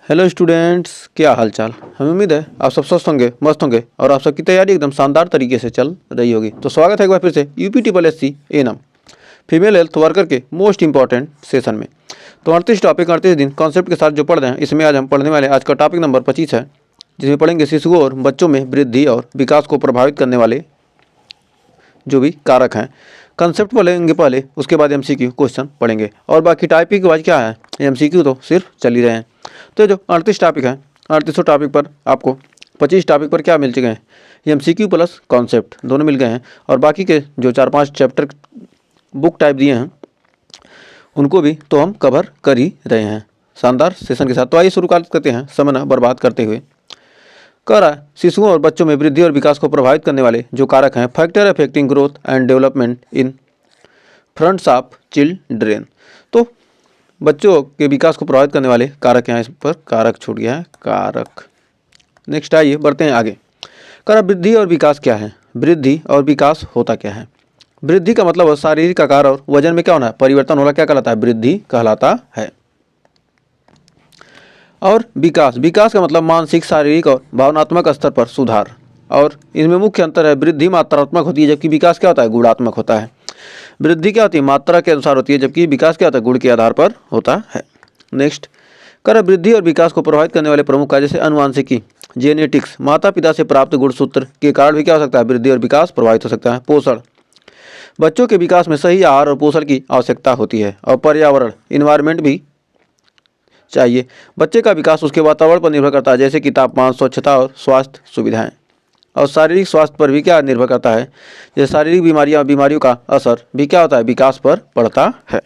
Hello students, क्या हाल चाल। हमें उम्मीद है आप सब स्वस्थ होंगे, मस्त होंगे और आप सबकी तैयारी एकदम शानदार तरीके से चल रही होगी। तो स्वागत है एक बार फिर से UPSSC annum female health worker के मोस्ट इंपॉर्टेंट सेशन में। तो 38 टॉपिक 38 दिन कॉन्सेप्ट के साथ जो पढ़ रहे हैं, इसमें आज हम पढ़ने वाले आज का टॉपिक नंबर 25 है, जिसमें पढ़ेंगे शिशुओं और बच्चों में वृद्धि और विकास को प्रभावित करने वाले जो भी कारक हैं। कंसेप्ट पढ़ेंगे पहले, उसके बाद MCQ क्वेश्चन पढ़ेंगे और बाकी टॉपिक के बाद क्या है, MCQ तो सिर्फ चल ही रहे हैं। तो जो 38 टॉपिक हैं, 38 टॉपिक पर आपको 25 टॉपिक पर क्या मिल चुके हैं, MCQ प्लस कॉन्सेप्ट दोनों मिल गए हैं और बाकी के जो 4-5 चैप्टर बुक टाइप दिए हैं उनको भी तो हम कवर कर ही रहे हैं शानदार सेशन के साथ। तो आइए शुरू करते हैं समय न बर्बाद करते हुए। कह रहा है शिशुओं और बच्चों में वृद्धि और विकास को प्रभावित करने वाले जो कारक हैं, factor affecting growth and development in fronts of children. तो बच्चों के विकास को प्रभावित करने वाले कारक हैं, इस पर कारक छूट गया है, कारक। नेक्स्ट आइए बढ़ते हैं आगे। कह रहा वृद्धि और विकास क्या है, वृद्धि और विकास होता क्या है। वृद्धि का मतलब है शारीरिक आकार और वजन में क्या होना है, परिवर्तन होना, क्या कहलाता है, वृद्धि कहलाता है। और विकास, विकास का मतलब मानसिक, शारीरिक और भावनात्मक स्तर पर सुधार। और इसमें मुख्य अंतर है, वृद्धि मात्रात्मक होती है जबकि विकास क्या होता है, गुणात्मक होता है। वृद्धि क्या होती है, मात्रा के अनुसार होती है, जबकि विकास क्या होता है, गुण के आधार पर होता है। नेक्स्ट कर वृद्धि और विकास को प्रभावित करने वाले प्रमुख कार्य जैसे अनुवांशिकी, जेनेटिक्स, माता पिता से प्राप्त गुणसूत्र के कारण भी क्या हो सकता है, वृद्धि और विकास प्रभावित हो सकता है। पोषण, बच्चों के विकास में सही आहार और पोषण की आवश्यकता होती है। और पर्यावरण, इन्वायरमेंट भी चाहिए। बच्चे का विकास उसके वातावरण पर निर्भर करता है, जैसे कि तापमान, स्वच्छता और स्वास्थ्य सुविधाएं। और शारीरिक स्वास्थ्य पर भी क्या निर्भर करता है, जैसे शारीरिक बीमारियों का असर भी क्या होता है, विकास पर पड़ता है।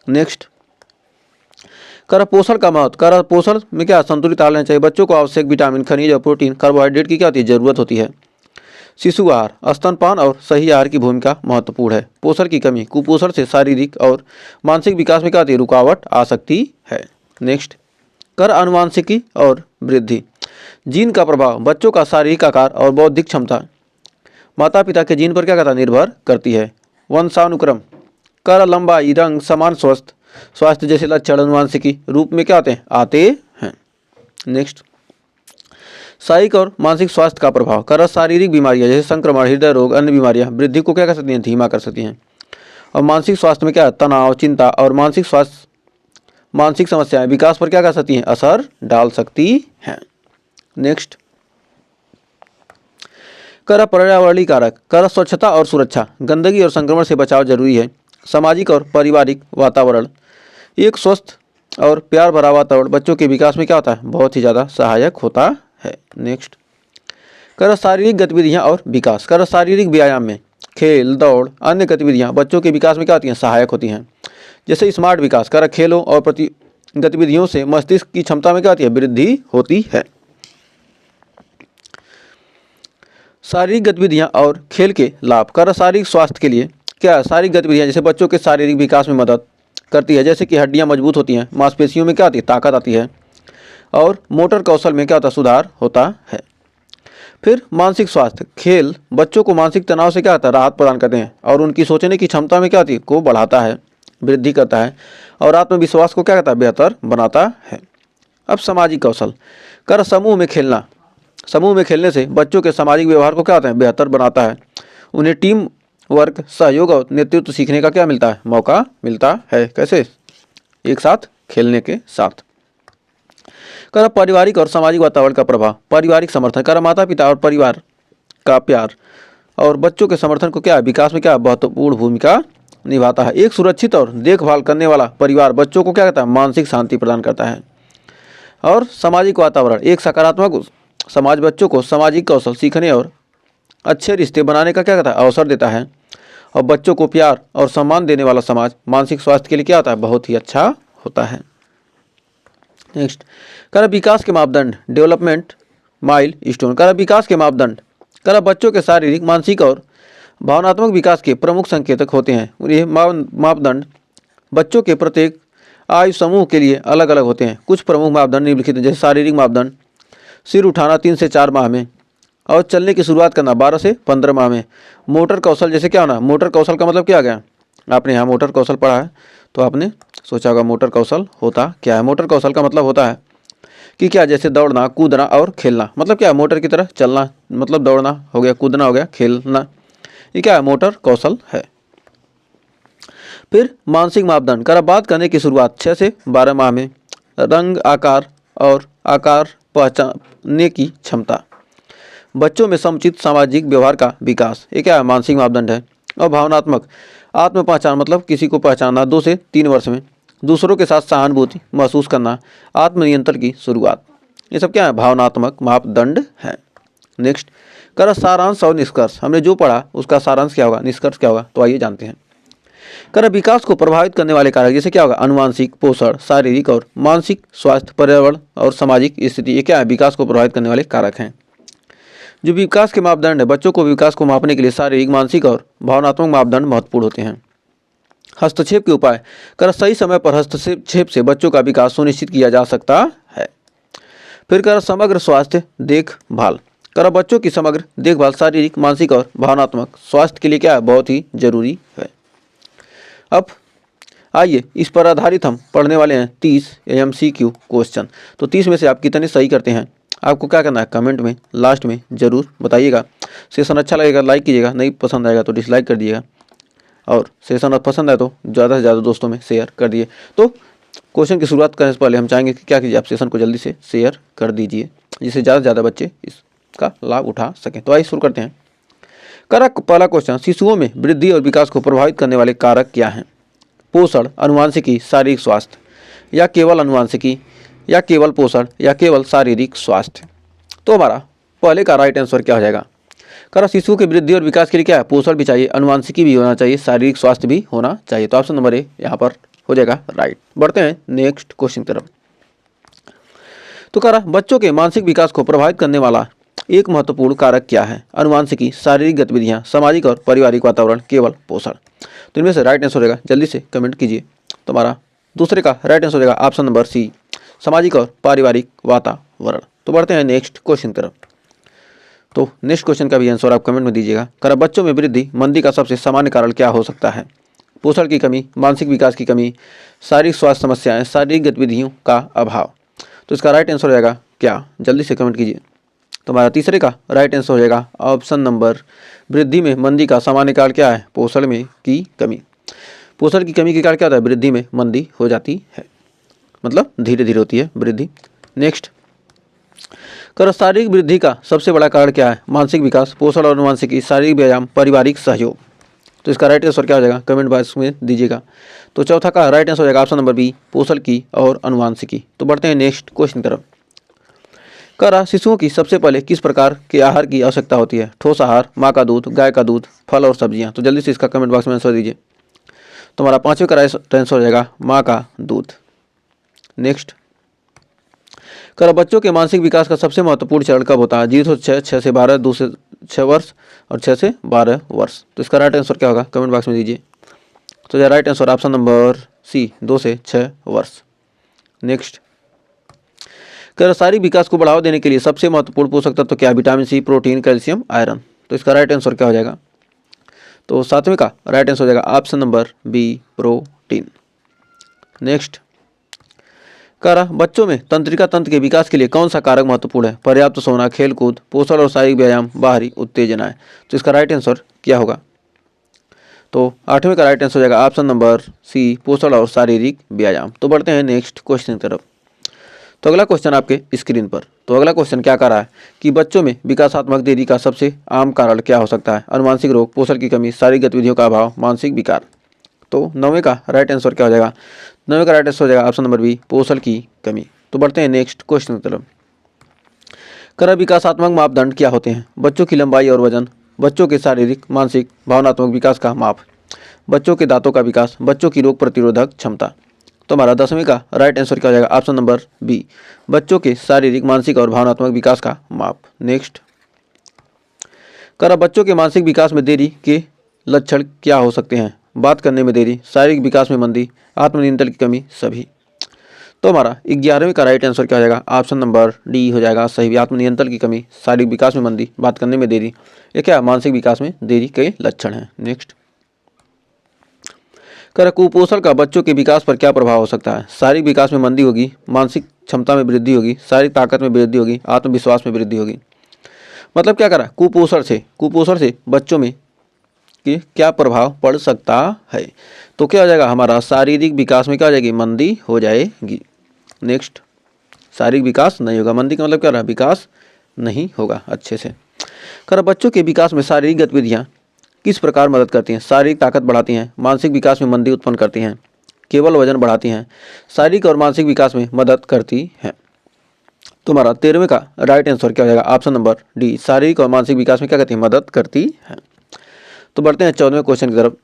नेक्स्ट कर पोषण का महत्व, कर पोषण में क्या संतुलित आहार लेना चाहिए। बच्चों को आवश्यक विटामिन, खनिज और प्रोटीन, कार्बोहाइड्रेट की क्या होती है, जरूरत होती है। शिशु आहार, स्तनपान और सही आहार की भूमिका महत्वपूर्ण है। पोषण की कमी, कुपोषण से शारीरिक और मानसिक विकास में क्या होती है, रुकावट आ सकती है। नेक्स्ट कर अनुवांशिकी और वृद्धि, जीन का प्रभाव, बच्चों का शारीरिक आकार और बौद्धिक क्षमता माता पिता के जीन पर क्या कहता निर्भर करती है। वंशानुक्रम, कर लंबाई, रंग, समान स्वास्थ्य जैसे लक्षण अनुवांशिकी रूप में क्या आते हैं। नेक्स्ट शारीरिक और मानसिक स्वास्थ्य का प्रभाव, कर शारीरिक बीमारियां जैसे संक्रमण, हृदय रोग, अन्य बीमारियां वृद्धि को क्या कर सकती हैं, धीमा कर सकती हैं। और मानसिक स्वास्थ्य में क्या, तनाव, चिंता और मानसिक समस्याएं विकास पर क्या कर सकती हैं, असर डाल सकती हैं। नेक्स्ट कर पर्यावरणीय कारक, कर स्वच्छता और सुरक्षा, गंदगी और संक्रमण से बचाव जरूरी है। सामाजिक और पारिवारिक वातावरण, एक स्वस्थ और प्यार भरा वातावरण बच्चों के विकास में क्या होता है, बहुत ही ज़्यादा सहायक होता है। नेक्स्ट कर शारीरिक गतिविधियां और विकास, कर शारीरिक व्यायाम में खेल, दौड़, अन्य गतिविधियां बच्चों के विकास में क्या होती हैं, सहायक होती हैं। जैसे स्मार्ट विकास, कर खेलों और गतिविधियों से मस्तिष्क की क्षमता में क्या होती है, वृद्धि होती है। शारीरिक गतिविधियां और खेल के लाभ, कर शारीरिक स्वास्थ्य के लिए क्या, शारीरिक गतिविधियां जैसे बच्चों के शारीरिक विकास में मदद करती है, जैसे कि हड्डियां मजबूत होती हैं, मांसपेशियों में क्या आती है, ताकत आती है और मोटर कौशल में क्या होता है, सुधार होता है। फिर मानसिक स्वास्थ्य, खेल बच्चों को मानसिक तनाव से क्या होता है, राहत प्रदान करते हैं और उनकी सोचने की क्षमता में क्या होती है, को बढ़ाता है, वृद्धि करता है और आत्मविश्वास को क्या करता है, बेहतर बनाता है। अब सामाजिक कौशल, कर समूह में खेलना, समूह में खेलने से बच्चों के सामाजिक व्यवहार को क्या होता है, बेहतर बनाता है। उन्हें टीम वर्क, सहयोग और नेतृत्व सीखने का क्या मिलता है, मौका मिलता है। कैसे, एक साथ खेलने के साथ। कर पारिवारिक और सामाजिक वातावरण का प्रभाव, पारिवारिक समर्थन, कर माता पिता और परिवार का प्यार और बच्चों के समर्थन को क्या विकास में क्या महत्वपूर्ण भूमिका निभाता है। एक सुरक्षित और देखभाल करने वाला परिवार बच्चों को क्या कहता है, मानसिक शांति प्रदान करता है। और सामाजिक वातावरण, एक सकारात्मक समाज बच्चों को सामाजिक कौशल सीखने और अच्छे रिश्ते बनाने का क्या कहता है, अवसर देता है। और बच्चों को प्यार और सम्मान देने वाला समाज मानसिक स्वास्थ्य के लिए क्या होता है, बहुत ही अच्छा होता है। नेक्स्ट कर विकास के मापदंड, डेवलपमेंट माइल स्टोन, कर विकास के मापदंड, कर बच्चों के शारीरिक, मानसिक और भावनात्मक विकास के प्रमुख संकेतक होते हैं। ये मापदंड बच्चों के प्रत्येक आयु समूह के लिए अलग अलग होते हैं। कुछ प्रमुख मापदंड निम्नलिखित हैं, जैसे शारीरिक मापदंड, सिर उठाना 3 से 4 माह में और चलने की शुरुआत करना 12 से 15 माह में। मोटर कौशल, जैसे क्या होना, मोटर कौशल का मतलब क्या आ गया, आपने यहाँ मोटर कौशल पढ़ा है तो आपने सोचा होगा मोटर कौशल होता क्या है। मोटर कौशल का मतलब होता है कि क्या, जैसे दौड़ना, कूदना और खेलना। मतलब क्या, मोटर की तरह चलना, मतलब दौड़ना हो गया, कूदना हो गया, खेलना, ये क्या है, मोटर कौशल है। फिर मानसिक मापदंड कर बात करने की शुरुआत 6 से 12 माह में। रंग, आकार और आकार पहचानने की क्षमता, बच्चों में समुचित सामाजिक व्यवहार का विकास, ये क्या है, मानसिक मापदंड है। और भावनात्मक आत्म पहचान, मतलब किसी को पहचानना 2 से 3 वर्ष में। दूसरों के साथ सहानुभूति महसूस करना, आत्मनियंत्रण की शुरुआत, ये सब क्या है, भावनात्मक मापदंड है। नेक्स्ट, कर सारांश और निष्कर्ष, हमने जो पढ़ा उसका सारांश क्या होगा, निष्कर्ष क्या होगा, तो आइए जानते हैं। कर विकास को प्रभावित करने वाले कारक जैसे क्या होगा, अनुवांशिक, पोषण, शारीरिक और मानसिक स्वास्थ्य, पर्यावरण और सामाजिक स्थिति, ये क्या है, विकास को प्रभावित करने वाले कारक हैं। जो विकास के मापदंड है, बच्चों को विकास को मापने के लिए शारीरिक, मानसिक और भावनात्मक मापदंड महत्वपूर्ण होते हैं। हस्तक्षेप के उपाय, कर सही समय पर हस्तक्षेप से बच्चों का विकास सुनिश्चित किया जा सकता है। फिर कर समग्र स्वास्थ्य देखभाल, कर बच्चों की समग्र देखभाल शारीरिक, मानसिक और भावनात्मक स्वास्थ्य के लिए क्या है, बहुत ही जरूरी है। अब आइए इस पर आधारित हम पढ़ने वाले हैं 30 MCQ क्वेश्चन। तो 30 में से आप कितने सही करते हैं, आपको क्या करना है, कमेंट में लास्ट में ज़रूर बताइएगा। सेशन अच्छा लगेगा लाइक कीजिएगा, नहीं पसंद आएगा तो डिसलाइक कर दीजिएगा, और सेशन पसंद आए तो ज़्यादा से ज़्यादा दोस्तों में शेयर कर दिए। तो क्वेश्चन की शुरुआत करने से पहले हम चाहेंगे कि क्या कीजिए, आप सेशन को जल्दी से शेयर कर दीजिए, जिससे ज़्यादा से ज़्यादा बच्चे इसका लाभ उठा सकें। तो आइए शुरू करते हैं। पहला क्वेश्चन, शिशुओं में वृद्धि और विकास को प्रभावित करने वाले कारक क्या हैं। पोषण, अनुवांशिकी, शारीरिक स्वास्थ्य, या केवल अनुवांशिकी, या केवल पोषण, या केवल शारीरिक स्वास्थ्य। तो हमारा पहले का राइट आंसर क्या हो जाएगा, कर शिशु के वृद्धि और विकास के लिए क्या है, पोषण भी चाहिए, अनुवांशिकी भी होना चाहिए, शारीरिक स्वास्थ्य भी होना चाहिए। तो ऑप्शन नंबर ए यहाँ पर हो जाएगा राइट। बढ़ते हैं नेक्स्ट क्वेश्चन की तरफ। तो करा बच्चों के मानसिक विकास को प्रभावित करने वाला एक महत्वपूर्ण कारक क्या है, अनुवांशिकी, शारीरिक गतिविधियां, सामाजिक और पारिवारिक वातावरण, केवल पोषण। तो इनमें से राइट आंसर हो जाएगा, जल्दी से कमेंट कीजिए। तो हमारा दूसरे का राइट आंसर हो जाएगा ऑप्शन नंबर सी, सामाजिक और पारिवारिक वातावरण। तो बढ़ते हैं नेक्स्ट क्वेश्चन की तरफ। तो नेक्स्ट क्वेश्चन का भी आंसर आप कमेंट में दीजिएगा। कर बच्चों में वृद्धि मंदी का सबसे सामान्य कारण क्या हो सकता है, पोषण की कमी, मानसिक विकास की कमी, शारीरिक स्वास्थ्य समस्याएं, शारीरिक गतिविधियों का अभाव। तो इसका राइट आंसर हो जाएगा क्या, जल्दी से कमेंट कीजिए। तो हमारा तीसरे का राइट आंसर हो जाएगा ऑप्शन नंबर, वृद्धि में मंदी का सामान्य कारण क्या है, पोषण में की कमी। पोषण की कमी के कारण क्या होता है, वृद्धि में मंदी हो जाती है, मतलब धीरे धीरे होती है वृद्धि। नेक्स्ट, कर शारीरिक वृद्धि का सबसे बड़ा कारण क्या है, मानसिक विकास, पोषण और अनुवांशिकी, शारीरिक व्यायाम, पारिवारिक सहयोग। तो इसका राइट आंसर क्या हो जाएगा, कमेंट बॉक्स में दीजिएगा। तो चौथा का राइट आंसर हो जाएगा ऑप्शन नंबर बी, पोषण की और अनुवांशिकी। तो बढ़ते हैं नेक्स्ट क्वेश्चन की तरफ। कर शिशुओं की सबसे पहले किस प्रकार के आहार की आवश्यकता होती है, ठोस आहार, माँ का दूध, गाय का दूध, फल और सब्जियां। तो जल्दी से इसका कमेंट बॉक्स में आंसर दीजिए। तो हमारा पांचवें का राइट आंसर हो जाएगा माँ का दूध। नेक्स्ट, कर बच्चों के मानसिक विकास का सबसे महत्वपूर्ण चरण कब होता है, 0 से 6, 6 से 12, 2 से 6 वर्ष और 6 से 12 वर्ष। तो इसका राइट आंसर क्या होगा, कमेंट बॉक्स में दीजिए। तो right answer option number C, 2 से 6 वर्ष। नेक्स्ट, कर शारीरिक विकास को बढ़ावा देने के लिए सबसे महत्वपूर्ण पोषक तत्व क्या है, vitamin C, protein, calcium, iron. तो इसका राइट आंसर क्या हो जाएगा, तो सातवें का राइट आंसर हो जाएगा option number B, protein. Next, कर बच्चों में तंत्रिका तंत्र के विकास के लिए कौन सा कारक महत्वपूर्ण है, पर्याप्त सोना, खेलकूद, पोषण और शारीरिक व्यायाम, बाहरी उत्तेजनाएं। तो इसका राइट आंसर क्या होगा, तो आठवें का राइट आंसर हो जाएगा ऑप्शन नंबर सी, पोषण और शारीरिक व्यायाम। तो बढ़ते हैं नेक्स्ट क्वेश्चन की तरफ। तो अगला क्वेश्चन आपके स्क्रीन पर। तो अगला क्वेश्चन क्या कर रहा है कि बच्चों में विकासात्मक देरी का सबसे आम कारण क्या हो सकता है, अनुवांशिक रोग, पोषण की कमी, शारीरिक गतिविधियों का अभाव, मानसिक विकार। तो 9वें का राइट आंसर क्या हो जाएगा, 9वें का राइट आंसर हो जाएगा ऑप्शन नंबर बी, पोषण की कमी। तो बढ़ते हैं नेक्स्ट क्वेश्चन की तरफ। कर विकासात्मक मापदंड क्या होते हैं, बच्चों की लंबाई और वजन, बच्चों के शारीरिक, मानसिक, भावनात्मक विकास का माप, बच्चों के दांतों का विकास, बच्चों की रोग प्रतिरोधक क्षमता। तो हमारा 10वें का राइट आंसर क्या हो जाएगा, ऑप्शन नंबर बी, बच्चों के शारीरिक, मानसिक और भावनात्मक विकास का माप। नेक्स्ट, कर बच्चों के मानसिक विकास में देरी के लक्षण क्या हो सकते हैं, बात करने में देरी, शारीरिक विकास में मंदी, आत्मनियंत्रण की कमी, सभी। तो हमारा 11वें का राइट आंसर क्या हो जाएगा, ऑप्शन नंबर डी हो जाएगा सही, आत्मनियंत्रण की कमी, शारीरिक विकास में मंदी, बात करने में देरी, ये क्या मानसिक विकास में देरी के लक्षण हैं। नेक्स्ट, कर कुपोषण का बच्चों के विकास पर क्या प्रभाव हो सकता है, शारीरिक विकास में मंदी होगी, मानसिक क्षमता में वृद्धि होगी, शारीरिक ताकत में वृद्धि होगी, आत्मविश्वास में वृद्धि होगी। मतलब क्या करा, कुपोषण से बच्चों में कि क्या प्रभाव पड़ सकता है। तो क्या हो जाएगा, हमारा शारीरिक विकास में क्या हो जाएगी, मंदी हो जाएगी। नेक्स्ट, शारीरिक विकास नहीं होगा, मंदी का मतलब क्या रहा, विकास नहीं होगा अच्छे से। कर बच्चों के विकास में शारीरिक गतिविधियाँ किस प्रकार मदद करती हैं। शारीरिक ताकत बढ़ाती हैं, मानसिक विकास में मंदी उत्पन्न करती हैं, केवल वजन बढ़ाती हैं, शारीरिक और मानसिक विकास में मदद करती हैं। तुम्हारा 13वें का राइट आंसर क्या हो जाएगा, ऑप्शन नंबर डी, शारीरिक और मानसिक विकास में क्या करती है, मदद करती है। तो बढ़ते हैं 14वें क्वेश्चन की तरफ।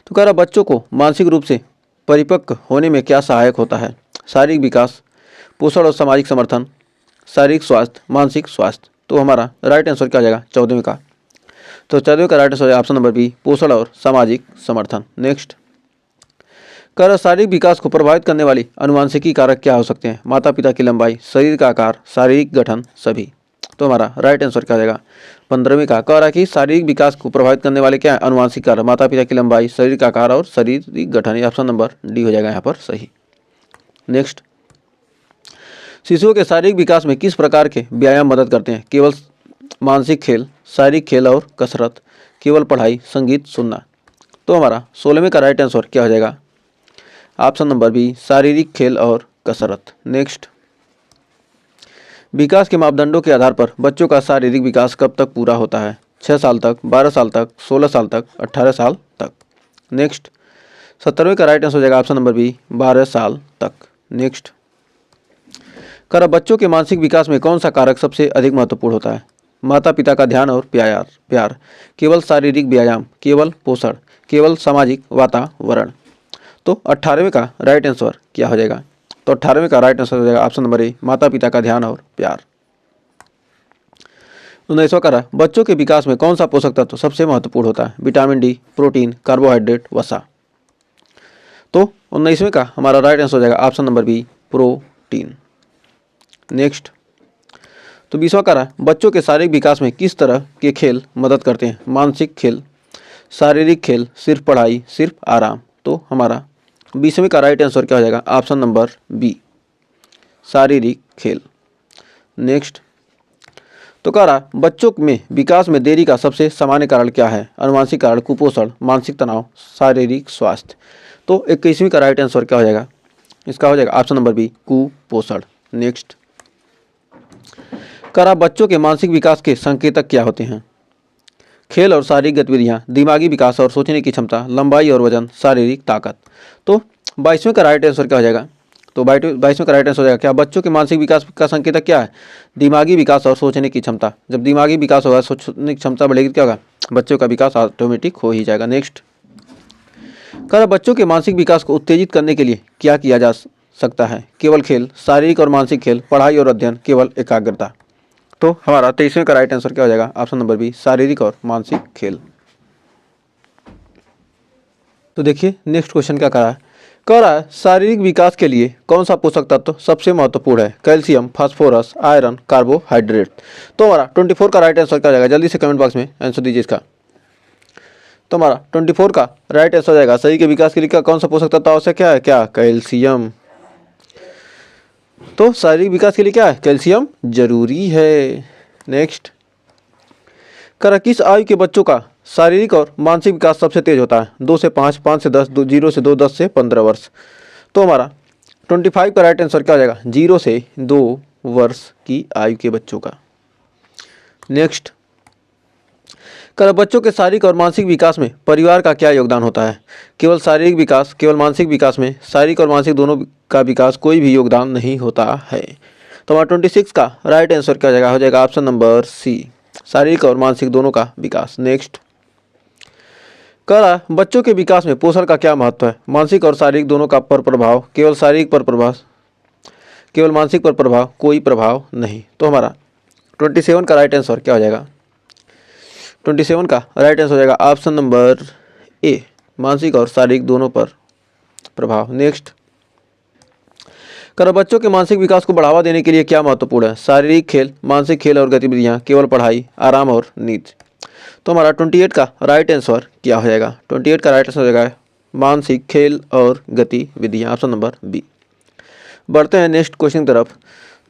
तो कह रहा बच्चों को मानसिक रूप से परिपक्व होने में क्या सहायक होता है। शारीरिक विकास, पोषण और सामाजिक समर्थन, शारीरिक स्वास्थ्य, मानसिक स्वास्थ्य। तो हमारा राइट आंसर क्या हो जाएगा 14वें का। तो 14वें का right answer option number B, पोषण और सामाजिक समर्थन। नेक्स्ट, कर शारीरिक विकास को प्रभावित करने वाली अनुवांशिकी कारक क्या हो सकते हैं। माता पिता की लंबाई, शरीर का आकार, शारीरिक गठन, सभी। तो हमारा राइट आंसर क्या हो जाएगा 15वें का। कह रहा कि शारीरिक विकास को प्रभावित करने वाले क्या है, अनुवांशिक कारक, माता पिता की लंबाई, शरीर का आकार और शारीरिक गठन। ये ऑप्शन नंबर डी हो जाएगा यहाँ पर सही। नेक्स्ट, शिशुओं के शारीरिक विकास में किस प्रकार के व्यायाम मदद करते हैं। केवल मानसिक खेल, शारीरिक खेल और कसरत, केवल पढ़ाई, संगीत सुनना। तो हमारा 16वें का राइट आंसर क्या हो जाएगा, ऑप्शन नंबर बी, शारीरिक खेल और कसरत। नेक्स्ट, विकास के मापदंडों के आधार पर बच्चों का शारीरिक विकास कब तक पूरा होता है। 6 साल तक, 12 साल तक, 16 साल तक, 18 साल तक। नेक्स्ट, 17वें का राइट आंसर हो जाएगा ऑप्शन नंबर बी, 12 साल तक। नेक्स्ट, कर बच्चों के मानसिक विकास में कौन सा कारक सबसे अधिक महत्वपूर्ण होता है। माता पिता का ध्यान और प्यार, केवल शारीरिक व्यायाम, केवल पोषण, केवल सामाजिक वातावरण। तो 18वें का राइट आंसर क्या हो जाएगा, तो 18वें का राइट आंसर हो जाएगा ऑप्शन नंबर ए, माता पिता का ध्यान और प्यार। 19वां का बच्चों के विकास में कौन सा पोषक तत्व सबसे महत्वपूर्ण होता है। विटामिन डी, प्रोटीन, कार्बोहाइड्रेट, वसा। तो 19वें का हमारा राइट आंसर हो जाएगा option number B, protein. Next, तो 20वां का बच्चों के शारीरिक विकास में किस तरह के खेल मदद करते हैं। मानसिक खेल, शारीरिक खेल, सिर्फ पढ़ाई, सिर्फ आराम। तो हमारा 20वें का राइट आंसर क्या हो जाएगा ऑप्शन नंबर बी, शारीरिक खेल। नेक्स्ट, तो कह रहा बच्चों में विकास में देरी का सबसे सामान्य कारण क्या है। अनुवांशिक कारण, कुपोषण, मानसिक तनाव, शारीरिक स्वास्थ्य। तो 21वें का राइट आंसर क्या हो जाएगा, इसका हो जाएगा ऑप्शन नंबर बी, कुपोषण। नेक्स्ट, कह रहा बच्चों के मानसिक विकास के संकेतक क्या होते हैं। खेल और शारीरिक गतिविधियाँ, दिमागी विकास और सोचने की क्षमता, लंबाई और वजन, शारीरिक ताकत। तो 22वें का राइट आंसर क्या हो जाएगा, तो 22वें का राइट आंसर हो जाएगा क्या, बच्चों के मानसिक विकास का संकेतक क्या है, दिमागी विकास और सोचने की क्षमता। जब दिमागी विकास होगा, सोचने की क्षमता बढ़ेगी, क्या होगा, बच्चों का विकास ऑटोमेटिक हो ही जाएगा। नेक्स्ट, कह बच्चों के मानसिक विकास को उत्तेजित करने के लिए क्या किया जा सकता है। केवल खेल, शारीरिक और मानसिक खेल, पढ़ाई और अध्ययन, केवल एकाग्रता। तो हमारा 23वें का राइट आंसर क्या हो जाएगा ऑप्शन नंबर बी, शारीरिक और मानसिक खेल। तो देखिए नेक्स्ट क्वेश्चन क्या कह रहा है शारीरिक विकास के लिए कौन सा पोषक तत्व सबसे महत्वपूर्ण है। Calcium, phosphorus, iron, carbohydrate. तो हमारा 24 का राइट आंसर क्या हो जाएगा, जल्दी से कमेंट बॉक्स में आंसर दीजिए इसका। तो हमारा 24 का राइट आंसर हो जाएगा शरीर के विकास के लिए कौन सा पोषक तत्व आवश्यक है, क्या कैल्शियम। तो शारीरिक विकास के लिए क्या है, कैल्शियम जरूरी है। नेक्स्ट, कर किस आयु के बच्चों का शारीरिक और मानसिक विकास सबसे तेज होता है। 2 से 5, 5 से 10, 0 से 2, 10 से 15 वर्ष। तो हमारा 25 का राइट आंसर क्या हो जाएगा, 0 से 2 वर्ष की आयु के बच्चों का। नेक्स्ट, कर बच्चों के शारीरिक और मानसिक विकास में परिवार का क्या योगदान होता है। केवल शारीरिक विकास, केवल मानसिक विकास में शारीरिक और मानसिक दोनों का विकास कोई भी योगदान नहीं होता है। तो हमारा 26 का राइट आंसर क्या हो जाएगा ऑप्शन नंबर सी, शारीरिक और मानसिक दोनों का विकास। नेक्स्ट, कह रहा बच्चों के विकास में पोषण का क्या महत्व है। मानसिक और शारीरिक दोनों का पर प्रभाव, केवल शारीरिक पर प्रभाव, केवल मानसिक पर प्रभाव, कोई प्रभाव नहीं। तो हमारा 27 का राइट आंसर क्या हो जाएगा, 27 का राइट आंसर हो जाएगा ऑप्शन नंबर ए, मानसिक और शारीरिक दोनों पर प्रभाव। नेक्स्ट, कर बच्चों के मानसिक विकास को बढ़ावा देने के लिए क्या महत्वपूर्ण है। शारीरिक खेल, मानसिक खेल और गतिविधियाँ, केवल पढ़ाई, आराम और नींद। तो हमारा 28 का राइट आंसर क्या हो जाएगा, 28 का राइट आंसर हो जाएगा मानसिक खेल और गतिविधियाँ, ऑप्शन नंबर बी। बढ़ते हैं नेक्स्ट क्वेश्चन की तरफ।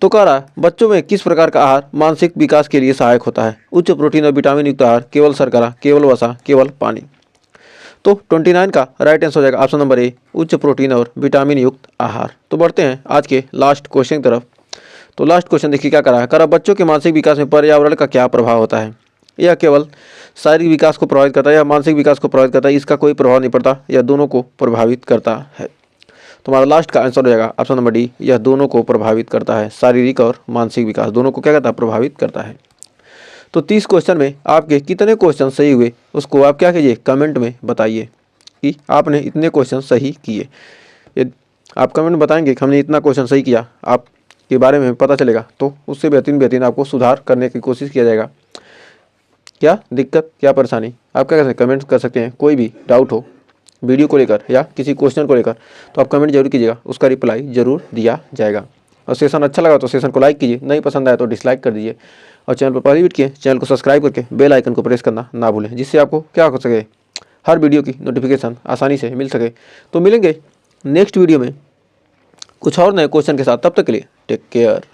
तो कह रहा है बच्चों में किस प्रकार का आहार मानसिक विकास के लिए सहायक होता है? उच्च प्रोटीन और विटामिन युक्त आहार, केवल शर्करा, केवल वसा, केवल पानी। तो 29 का राइट आंसर हो जाएगा ऑप्शन नंबर ए, उच्च प्रोटीन और विटामिन युक्त आहार। तो बढ़ते हैं आज के लास्ट क्वेश्चन की तरफ। तो लास्ट क्वेश्चन देखिए क्या करा है, करा बच्चों के मानसिक विकास में पर्यावरण का क्या प्रभाव होता है? यह केवल शारीरिक विकास को प्रभावित करता है या मानसिक विकास को प्रभावित करता है? इसका कोई प्रभाव नहीं पड़ता, यह दोनों को प्रभावित करता है। तुम्हारा लास्ट का आंसर हो जाएगा ऑप्शन नंबर डी, यह दोनों को प्रभावित करता है। शारीरिक और मानसिक विकास दोनों को क्या करता है? प्रभावित करता है। तो 30 क्वेश्चन में आपके कितने क्वेश्चन सही हुए उसको आप क्या कीजिए, कमेंट में बताइए कि आपने इतने क्वेश्चन सही किए। यदि आप कमेंट में बताएंगे कि हमने इतना क्वेश्चन सही किया, आप के बारे में पता चलेगा, तो उससे बेहतरीन आपको सुधार करने की कोशिश किया जाएगा। क्या दिक्कत, क्या परेशानी, आप क्या कर सकते हैं, कमेंट कर सकते हैं। कोई भी डाउट हो वीडियो को लेकर या किसी क्वेश्चन को लेकर तो आप कमेंट जरूर कीजिएगा, उसका रिप्लाई जरूर दिया जाएगा। और सेशन अच्छा लगा तो सेशन को लाइक कीजिए, नहीं पसंद आया तो डिसलाइक कर दीजिए। और चैनल पर पहली विजिट किए चैनल को सब्सक्राइब करके बेल आइकन को प्रेस करना ना भूलें, जिससे आपको क्या हो सके, हर वीडियो की नोटिफिकेशन आसानी से मिल सके। तो मिलेंगे नेक्स्ट वीडियो में कुछ और नए क्वेश्चन के साथ, तब तक के लिए टेक केयर।